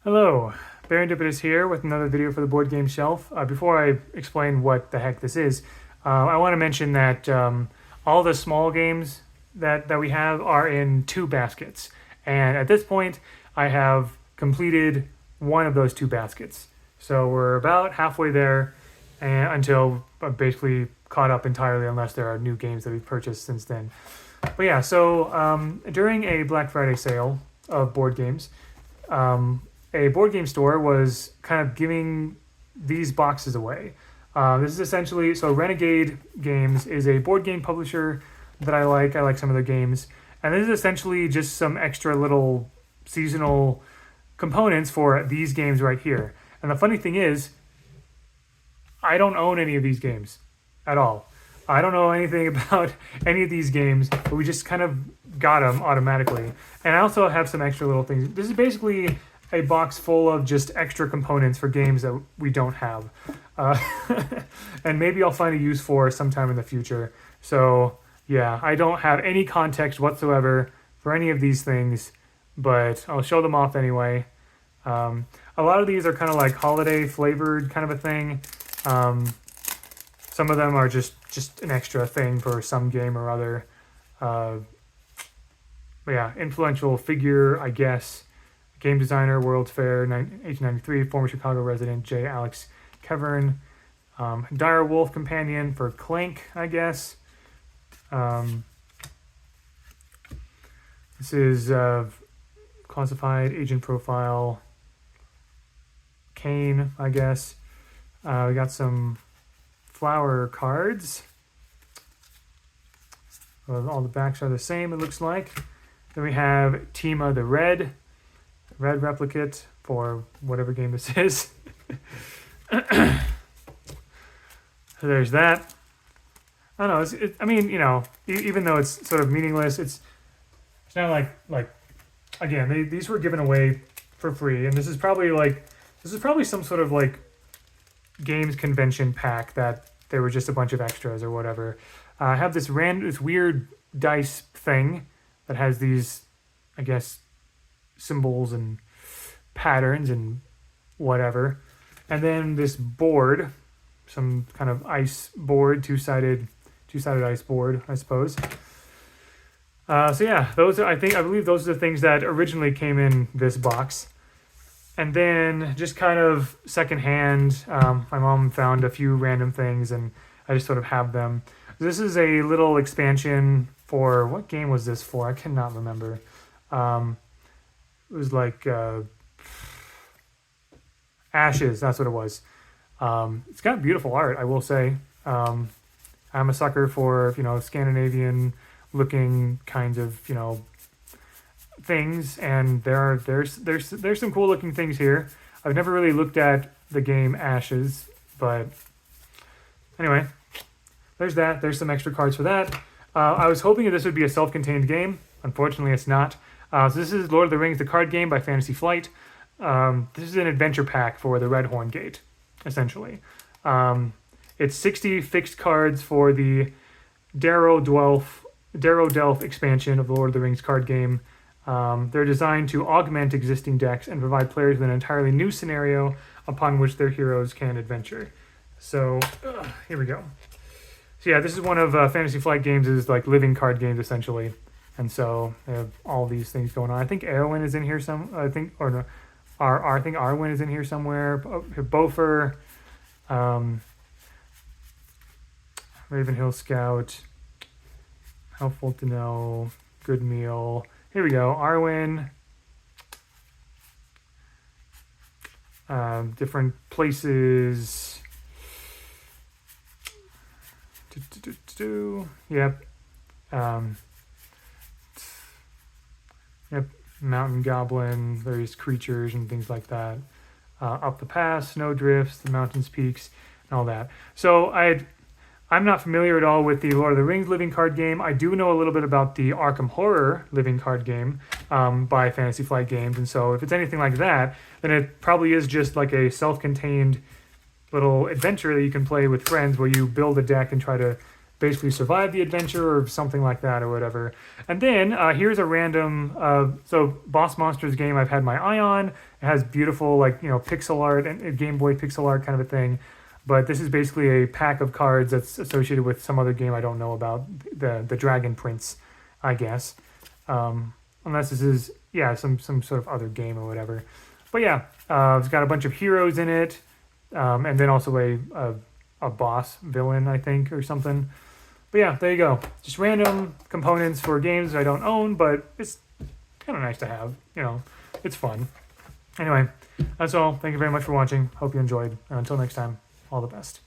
Hello, Barendipitous here with another video for the Board Game Shelf. Before I explain what the heck this is, I want to mention that all the small games that we have are in two baskets. And at this point, I have completed one of those two baskets. So we're about halfway there until I'm basically caught up entirely, unless there are new games that we've purchased since then. But yeah, so during a Black Friday sale of board games, a board game store was kind of giving these boxes away. This is essentially, so Renegade Games is a board game publisher that I like. I like some of their games. And this is essentially just some extra little seasonal components for these games right here. And the funny thing is, I don't own any of these games at all. I don't know anything about any of these games, but we just kind of got them automatically. And I also have some extra little things. This is basically a box full of just extra components for games that we don't have. And maybe I'll find a use for sometime in the future. So yeah, I don't have any context whatsoever for any of these things, but I'll show them off anyway. A lot of these are kind of like holiday flavored kind of a thing. Some of them are just an extra thing for some game or other. But yeah, influential figure, I guess. Game designer, World's Fair, 1893, former Chicago resident J. Alex Kevern. Dire Wolf companion for Clank, I guess. This is classified agent profile. Kane, I guess. We got some flower cards. All the backs are the same, it looks like. Then we have Tima the Red replicate for whatever game this is. So there's that. I don't know. I mean, you know, even though it's sort of meaningless, it's not like again, these were given away for free, and this is probably some sort of like games convention pack that there were just a bunch of extras or whatever. I have this weird dice thing that has these, I guess, symbols and patterns and whatever. And then this board, some kind of ice board, two-sided ice board, I suppose. So yeah, I believe those are the things that originally came in this box. And then just kind of secondhand, my mom found a few random things and I just sort of have them. This is a little expansion for, what game was this for? I cannot remember. It was like Ashes, that's what it was. It's got beautiful art, I will say. I'm a sucker for, Scandinavian looking kinds of, things, and there's some cool looking things here. I've never really looked at the game Ashes, but anyway, there's that. There's some extra cards for that. I was hoping that this would be a self-contained game. Unfortunately, it's not. So this is Lord of the Rings, the card game by Fantasy Flight. This is an adventure pack for the Red Horn Gate, essentially. It's 60 fixed cards for the Darrow Delph expansion of the Lord of the Rings card game. They're designed to augment existing decks and provide players with an entirely new scenario upon which their heroes can adventure. So, here we go. So yeah, this is one of Fantasy Flight Games' is like living card games, essentially. And so they have all these things going on. I think Arwen is in here I think Arwen is in here somewhere. Bofer, Ravenhill Scout, helpful to know, good meal. Here we go, Arwen. Different places. Yep. Yep. Mountain Goblin, various creatures and things like that. Up the pass, snow drifts, the mountains, peaks, and all that. So I'm not familiar at all with the Lord of the Rings living card game. I do know a little bit about the Arkham Horror living card game by Fantasy Flight Games. And so if it's anything like that, then it probably is just like a self-contained little adventure that you can play with friends where you build a deck and try to basically survive the adventure or something like that or whatever. And then here's a random, so Boss Monsters game I've had my eye on. It has beautiful, like, pixel art and Game Boy pixel art kind of a thing. But this is basically a pack of cards that's associated with some other game I don't know about, the Dragon Prince, I guess. Unless this is, some sort of other game or whatever. But yeah, it's got a bunch of heroes in it, and then also a boss villain, I think, or something. But yeah, there you go. Just random components for games I don't own, but it's kind of nice to have. It's fun. Anyway, that's all. Thank you very much for watching. Hope you enjoyed. And until next time, all the best.